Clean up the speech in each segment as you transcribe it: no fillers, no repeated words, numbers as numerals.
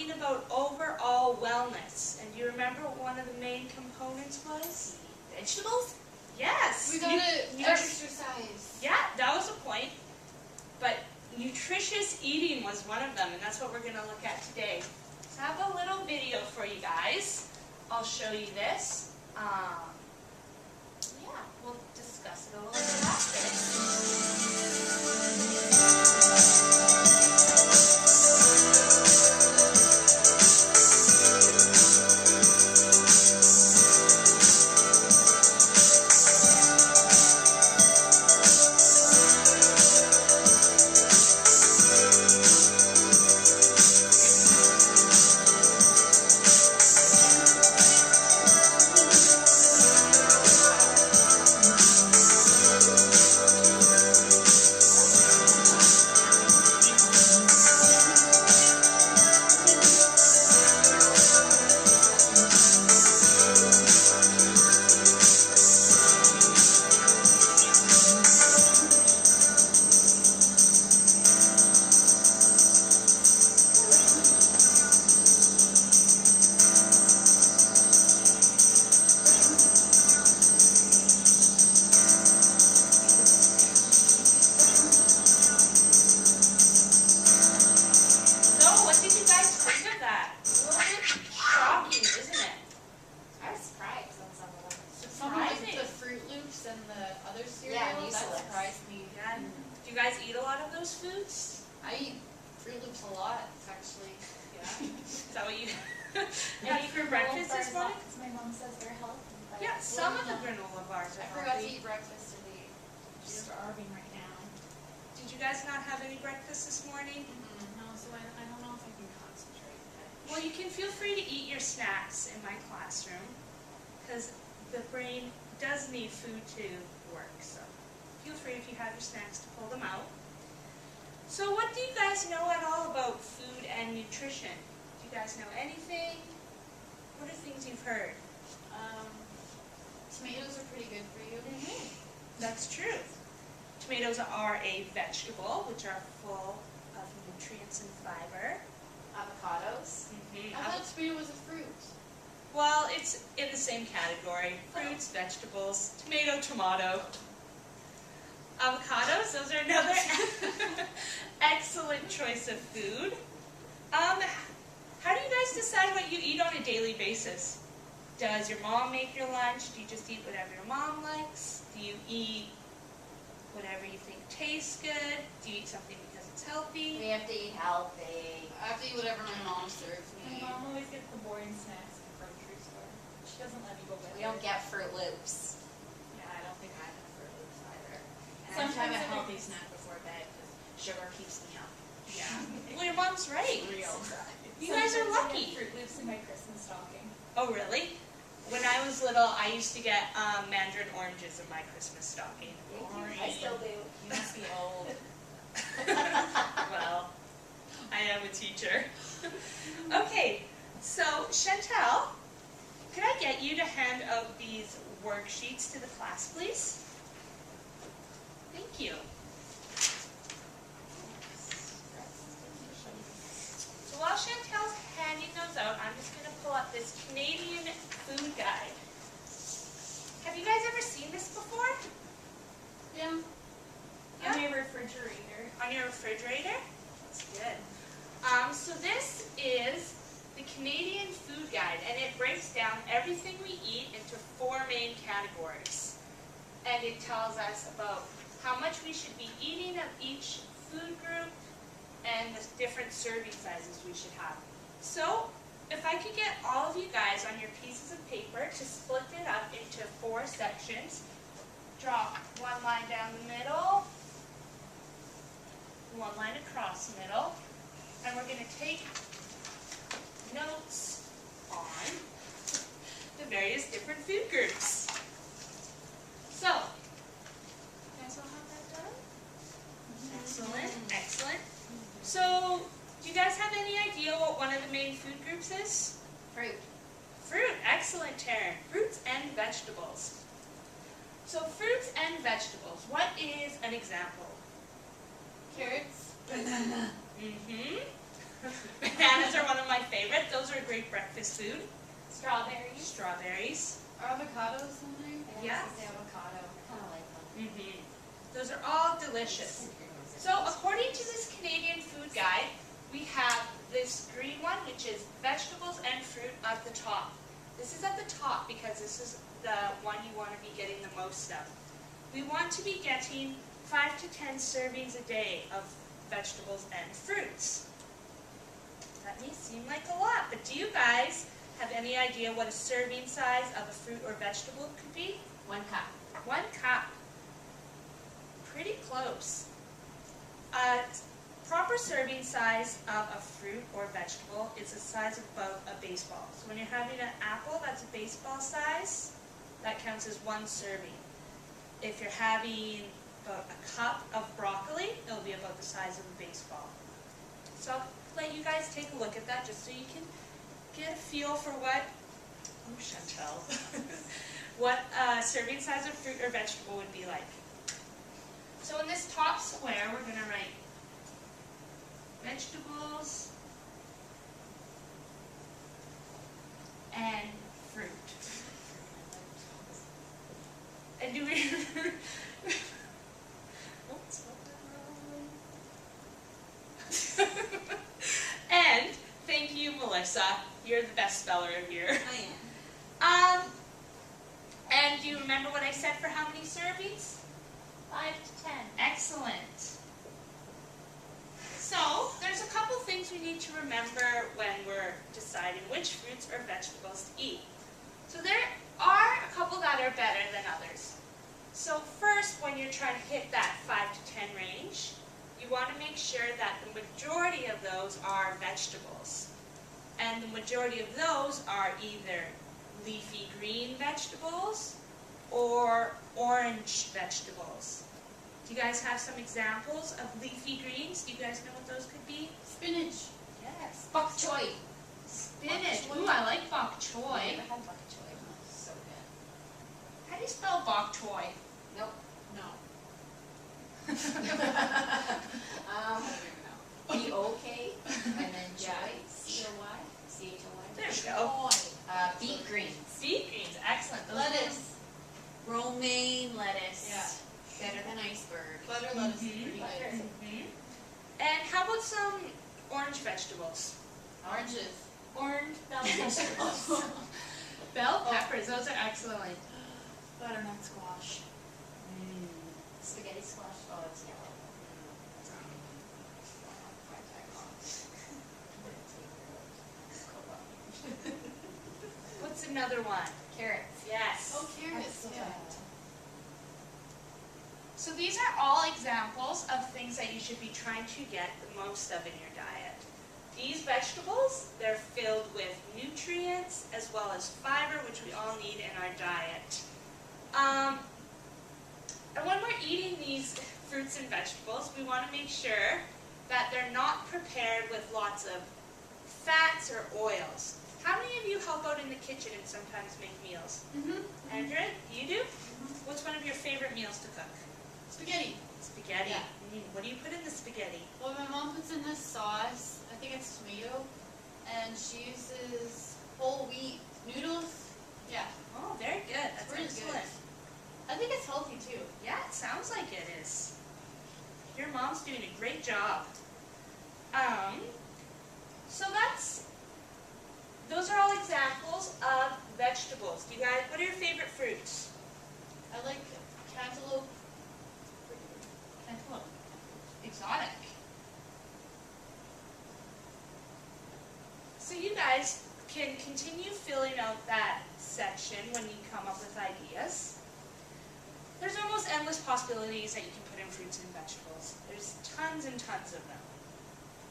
talking about overall wellness. And do you remember what one of the main components was? Vegetables? Yes. We gotta exercise. Yeah, that was a point. But nutritious eating was one of them, and that's what we're going to look at today. So I have a little video for you guys. I'll show you this. Yeah, we'll discuss it a little bit after. Do you guys eat a lot of those foods? I eat Fruit Loops a lot, actually. Yeah. Is that what you eat for breakfast this morning? Because my mom says they're healthy. Yeah, some of the granola bars are I forgot to healthy. eat breakfast today. I'm starving right now. Did you guys not have any breakfast this morning? No, so I don't know if I can concentrate. Well, you can feel free to eat your snacks in my classroom, because the brain does need food to work, so feel free if you have your snacks to pull them out. So what do you guys know at all about food and nutrition? Do you guys know anything? What are things you've heard? Tomatoes are pretty good for you. That's true. Tomatoes are a vegetable, which are full of nutrients and fiber. Avocados. I thought tomato was a fruit. Well, it's in the same category. Fruits, vegetables, tomato. Avocados, those are another excellent choice of food. How do you guys decide what you eat on a daily basis? Does your mom make your lunch? Do you just eat whatever your mom likes? Do you eat whatever you think tastes good? Do you eat something because it's healthy? We have to eat healthy. I have to eat whatever my mom serves me. My mom always gets the boring snacks at the grocery store. She doesn't let me go with her. We don't get Fruit Loops. Yeah, I don't think I have Fruit Loops either. And I have to have a healthy snack before bed because sugar keeps me up. Yeah. Well, your mom's right. Real. You guys are Sometimes I lucky. get Fruit Loops in my Christmas stocking. Oh, really? When I was little, I used to get mandarin oranges in my Christmas stocking. I still do. You must be old. Well, I am a teacher. Okay, so Chantel, could I get you to hand out these worksheets to the class, please? Thank you. So while Chantel's handing those out, I'm just going to pull up this Canadian food guide. Have you guys ever seen this before? Yeah. On my refrigerator. On your refrigerator? That's good. So this is the Canadian food guide, and it breaks down everything we eat into 4 main categories. And it tells us about how much we should be eating of each food group and the different serving sizes we should have. So if I could get all of you guys on your pieces of paper to split it up into 4 sections, draw one line down the middle, one line across the middle, and we're going to take notes on the various different food groups. So, you guys all have that done? Excellent, excellent. So, do you guys have any idea what one of the main food groups is? Fruit. Fruit, excellent, Taryn. Fruits and vegetables. So, fruits and vegetables, what is an example? Carrots. Banana. Mm-hmm. Bananas are one of my favorites. Those are a great breakfast food. Strawberries. Strawberries. Are avocados in there? Yeah. I say avocado. I kind of like them. Mm-hmm. Those are all delicious. So according to this Canadian food guide, we have this green one, which is vegetables and fruit at the top. This is at the top because this is the one you want to be getting the most of. We want to be getting 5 to 10 servings a day of vegetables and fruits. That may seem like a lot, but do you guys have any idea what a serving size of a fruit or vegetable could be? 1 cup. 1 cup. Pretty close. A proper serving size of a fruit or vegetable is the size of about a baseball. So when you're having an apple that's a baseball size, that counts as 1 serving. If you're having about a cup of broccoli, it'll be about the size of a baseball. So I'll let you guys take a look at that just so you can get a feel for what, oh Chantel, what a serving size of fruit or vegetable would be like. So in this top square, we're going to write vegetables and fruit. And do we... Oops, and thank you, Melissa. You're the best speller here. I am. And do you remember what I said for how many servings? 5 to 10. Excellent. So, there's a couple things we need to remember when we're deciding which fruits or vegetables to eat. So there are a couple that are better than others. So first, when you're trying to hit that 5 to 10 range, you want to make sure that the majority of those are vegetables. And the majority of those are either leafy green vegetables or orange vegetables. Do you guys have some examples of leafy greens? Do you guys know what those could be? Spinach. Yes. Bok choy. Spinach. Bok choy. Ooh, I like bok choy. I never had bok choy. So good. How do you spell bok choy? Nope. No. B-O-K and then choy. C-O-Y. C-H-O-Y. There we go. Beet greens. Beet greens. Excellent. Those Lettuce. Romaine lettuce. Yeah. Better than iceberg. Butter lettuce is Mhm. pretty good. Mhm. And how about some orange vegetables? Oranges. Orange bell peppers. Bell peppers. Those are excellent. Butternut squash. Spaghetti squash. Oh, it's yellow. What's another one? Carrots. Yes. Oh, carrots. Yeah. So these are all examples of things that you should be trying to get the most of in your diet. These vegetables, they're filled with nutrients as well as fiber, which we all need in our diet. And when we're eating these fruits and vegetables, we want to make sure that they're not prepared with lots of fats or oils. How many of you help out in the kitchen and sometimes make meals? Andrew, you do? What's one of your favorite meals to cook? Spaghetti. Spaghetti. Yeah. What do you put in the spaghetti? Well, my mom puts in this sauce. I think it's tomato. And she uses whole wheat noodles. Yeah. Oh, very good. That's Pretty excellent. good. I think it's healthy too. Yeah, it sounds like it is. Your mom's doing a great job. So those are all examples of vegetables. Do you guys, what are your favorite fruits? I like cantaloupe. Cantaloupe. Exotic. So you guys can continue filling out that section when you come up with ideas. There's almost endless possibilities that you can put in fruits and vegetables. There's tons and tons of them.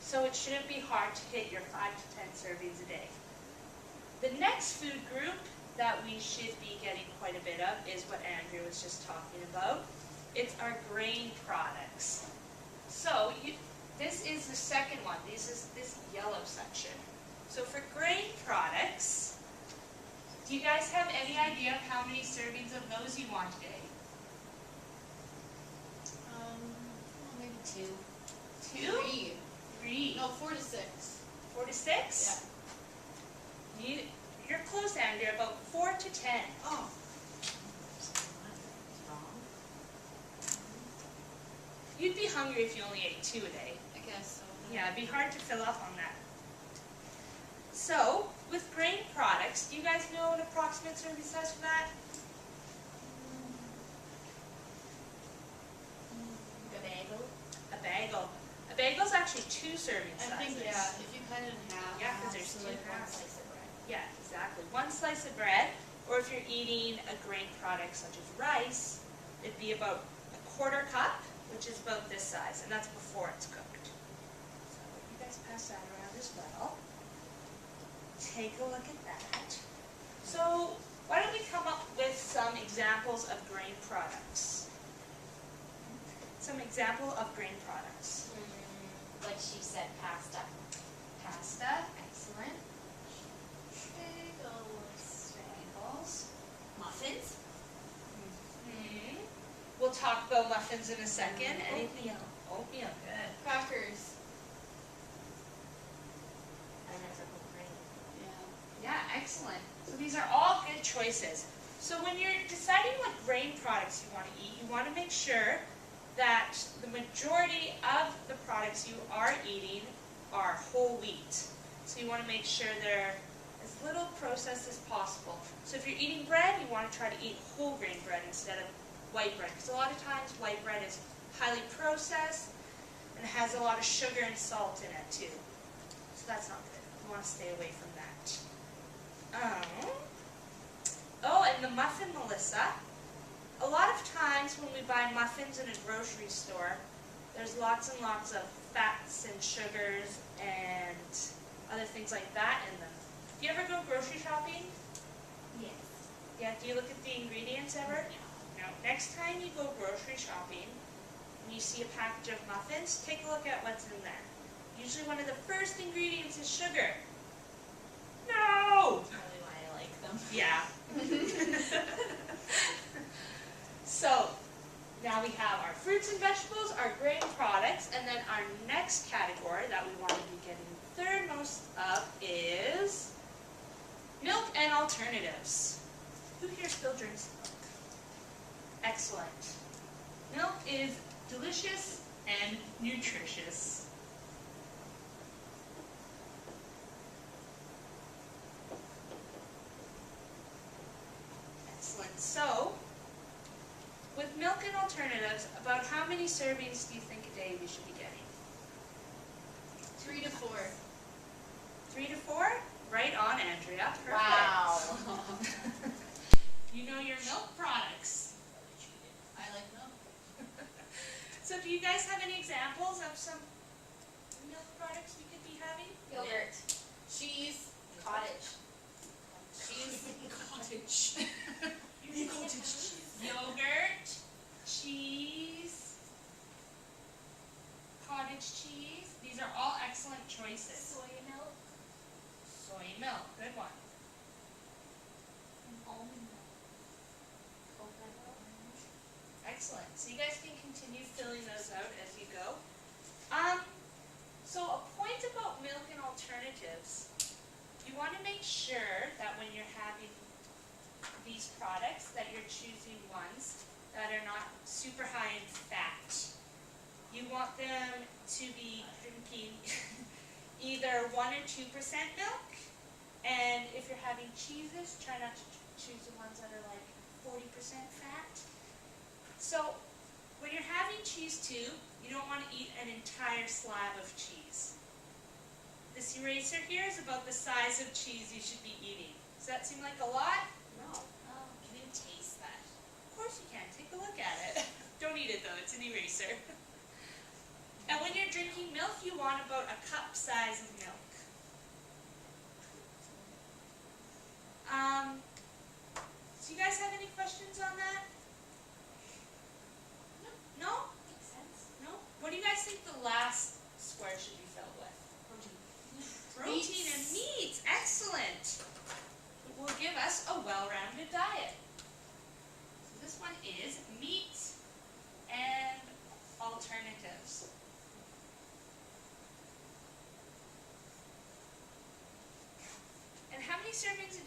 So it shouldn't be hard to hit your 5 to 10 servings a day. The next food group that we should be getting quite a bit of is what Andrew was just talking about. It's our grain products. So this is the second one. This is this yellow section. So for grain products, do you guys have any idea of how many servings of those you want a day? Maybe 2. 2? 3. 3. No, 4 to 6. 4 to 6? Yeah. You're close, Andrea, about 4 to 10. Oh. You'd be hungry if you only ate 2 a day. I guess so. Yeah, it'd be hard to fill up on that. So, with grain products, do you guys know an approximate serving size for that? A bagel. A bagel. A bagel's actually 2 serving sizes. I think, yeah, if you cut it in half. Yeah, because there's So 2 like one halves. slice of bread. Yeah, exactly. 1 slice of bread, or if you're eating a grain product such as rice, it'd be about a 1/4 cup, which is about this size, and that's before it's cooked. So you guys pass that around as well. Take a look at that. So why don't we come up with some examples of grain products? Some example of grain products. Like she said, pasta. Pasta, excellent. Bagels. Muffins? Hmm. We'll talk about muffins in a second. Anything else? Oatmeal, good. Crackers. And there's a whole grain. Yeah. Yeah, excellent. So these are all good choices. So when you're deciding what grain products you want to eat, you want to make sure that the majority of the products you are eating are whole wheat. So you want to make sure they're as little processed as possible. So if you're eating bread, you want to try to eat whole grain bread instead of white bread, because a lot of times white bread is highly processed and has a lot of sugar and salt in it too. So that's not good. You want to stay away from that. Oh, and the muffin, Melissa. A lot of times when we buy muffins in a grocery store, there's lots and lots of fats and sugars and other things like that in them. Do you ever go grocery shopping? Yes. Yeah, do you look at the ingredients ever? No. Next time you go grocery shopping and you see a package of muffins, take a look at what's in there. Usually one of the first ingredients is sugar. No! That's probably why I like them. Yeah. So, now we have our fruits and vegetables, our grain products, and then our next category that we want to be getting third most of is milk and alternatives. Who here still drinks milk? Excellent. Milk is delicious and nutritious. Excellent. So, with milk and alternatives, about how many servings do you think a day we should be getting? 3 to 4. 3 to 4? Right on, Andrea. Perfect. Wow. You know your milk products. I like milk. So do you guys have any examples of some milk products we could be having? Yogurt. Cheese. Cottage. Cheese. Cottage. You need cottage cheese. Yogurt, cheese, cottage cheese. These are all excellent choices. Soy milk. Soy milk, good one. And almond milk. Coconut milk. Excellent. So you guys can continue filling those out as you go. So a point about milk and alternatives, you want to make sure that when you're having these products that you're choosing ones that are not super high in fat. You want them to be drinking either 1 or 2% milk, and if you're having cheeses, try not to choose the ones that are like 40% fat. So when you're having cheese too, you don't want to eat an entire slab of cheese. This eraser here is about the size of cheese you should be eating. Does that seem like a lot? No. Oh, can you taste that? Of course you can. Take a look at it. Don't eat it though, it's an eraser. And when you're drinking milk, you want about a cup size of milk. So you guys have any questions on that? No? Makes sense. No? What do you guys think the last square should be filled with? Protein and meats. Excellent. It will give us a well-rounded diet. So this one is meat and alternatives.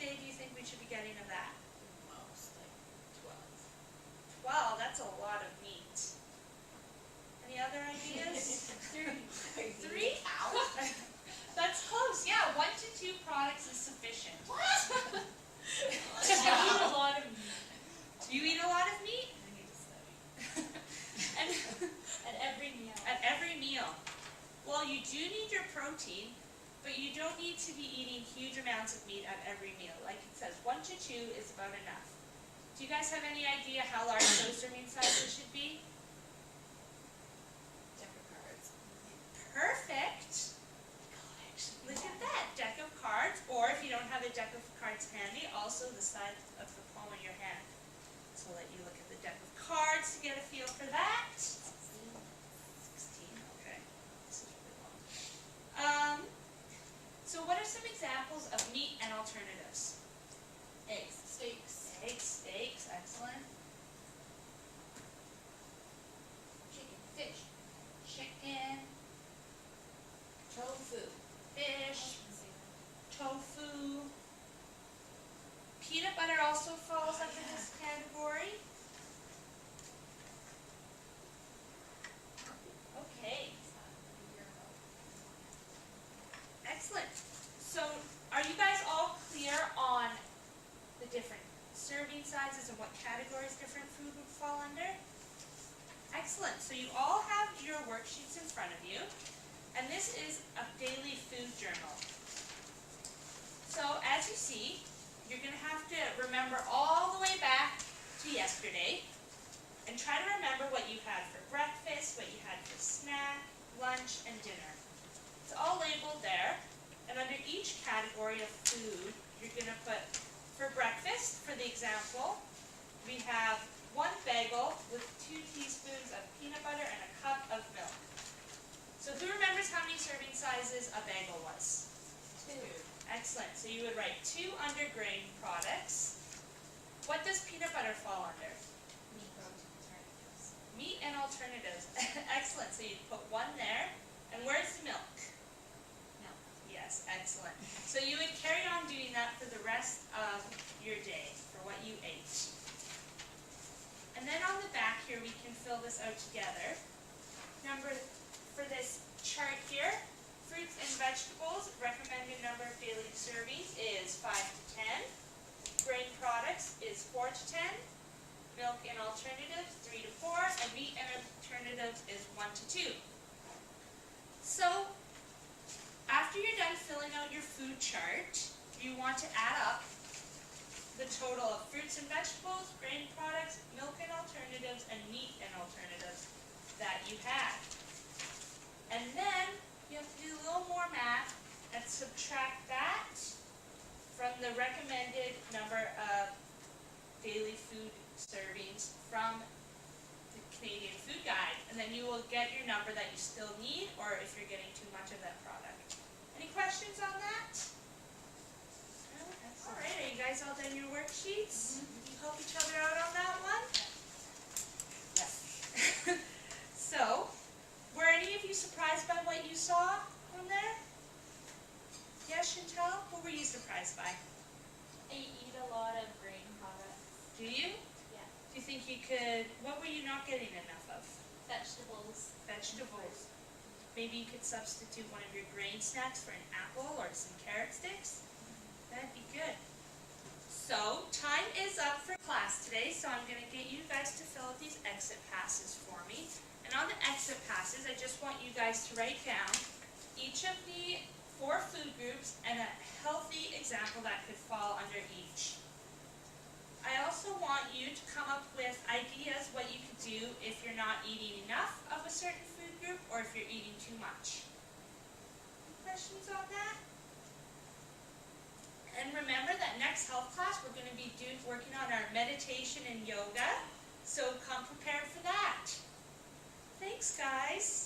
day do you think we should be getting of that? Most, like 12, 12. that's a lot of meat. Any other ideas? 3? That's close, yeah, 1 to 2 products is sufficient. What? I eat a lot of meat. Do you eat a lot of meat? I need to study. And At every meal. at every meal. Well, you do need your protein, but you don't need to be eating huge amounts of meat at every meal. Like it says, 1 to 2 is about enough. Do you guys have any idea how large those serving sizes should be? Deck of cards. Perfect. Look at that, deck of cards, or if you don't have a deck of cards handy, also the side of the palm of your hand. So I'll let you look at the deck of cards to get a feel for that. 16, okay. This is really long. So what are some examples of meat and alternatives? Eggs. Steaks. Eggs, steaks, excellent. Chicken, fish, Chicken, tofu. fish, tofu. Peanut butter also falls under this category. Okay, excellent. So are you guys all clear on the different serving sizes and what categories different food would fall under? Excellent. So you all have your worksheets in front of you, and this is a daily food journal. So as you see, you're going to have to remember all the way back to yesterday and try to remember what you had for breakfast, what you had for snack, lunch, and dinner. It's all labeled there, and under each category of food, you're going to put, for breakfast, for the example, we have 1 bagel with 2 teaspoons of peanut butter and a cup of milk. So who remembers how many serving sizes a bagel was? 2. Excellent. So you would write 2 under grain products. What does peanut butter fall under? Meat alternatives. Meat and alternatives. Excellent. So you'd put 1 there. And where's the milk? Milk. Yes, excellent. So you would carry on doing that for the rest of your day, for what you ate. And then on the back here, we can fill this out together. Number, for this chart here, fruits and vegetables, recommended number of daily servings is 5 to 10. Grain products is 4 to 10. Milk and alternatives, 3 to 4. And meat and alternatives is 1 to 2. So, after you're done filling out your food chart, you want to add up the total of fruits and vegetables, grain products, milk and alternatives, and meat and alternatives that you had. And then you have to do a little more math and subtract that from the recommended number of daily food servings from the Canadian Food Guide. And then you will get your number that you still need, or if you're getting too much of that product. Any questions on that? All right, are you guys all done your worksheets? You help each other out on that one? Yes. So, were any of you surprised by what you saw on there? Yes, Chantel? What were you surprised by? I eat a lot of grain products. Do you? Yeah. Do you think you could, what were you not getting enough of? Vegetables. Vegetables. Maybe you could substitute one of your grain snacks for an apple or some carrot sticks? That'd be good. So, time is up for class today, so I'm going to get you guys to fill out these exit passes for me. And on the exit passes, I just want you guys to write down each of the 4 food groups and a healthy example that could fall under each. I also want you to come up with ideas what you could do if you're not eating enough of a certain food group or if you're eating too much. Any questions on that? And remember that next health class we're going to be working on our meditation and yoga, so come prepared for that. Thanks, guys.